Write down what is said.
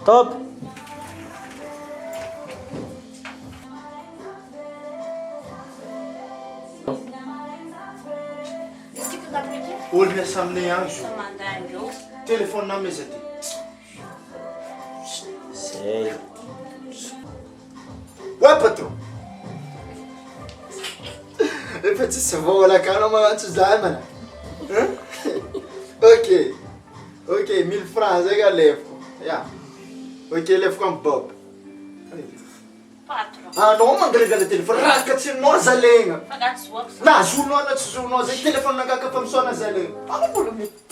Stop! Olo miasa aminay agny zo. Mandandro. Telefône na meza ty. Zay. Ouais patron. Efa tsisy vola ka anao magnantso zay mana. Ok. Ok, 1000 francs zay ka lefoko. Ya. Ok, lefoko amin'ny Bob. Patron. Anao mangalegala telefôny raha katsinao zalegna. Fagatsouako. Na zonao na tsy zonao zay telefôny nangaka fa misoana zalegna. Ano mbola mety.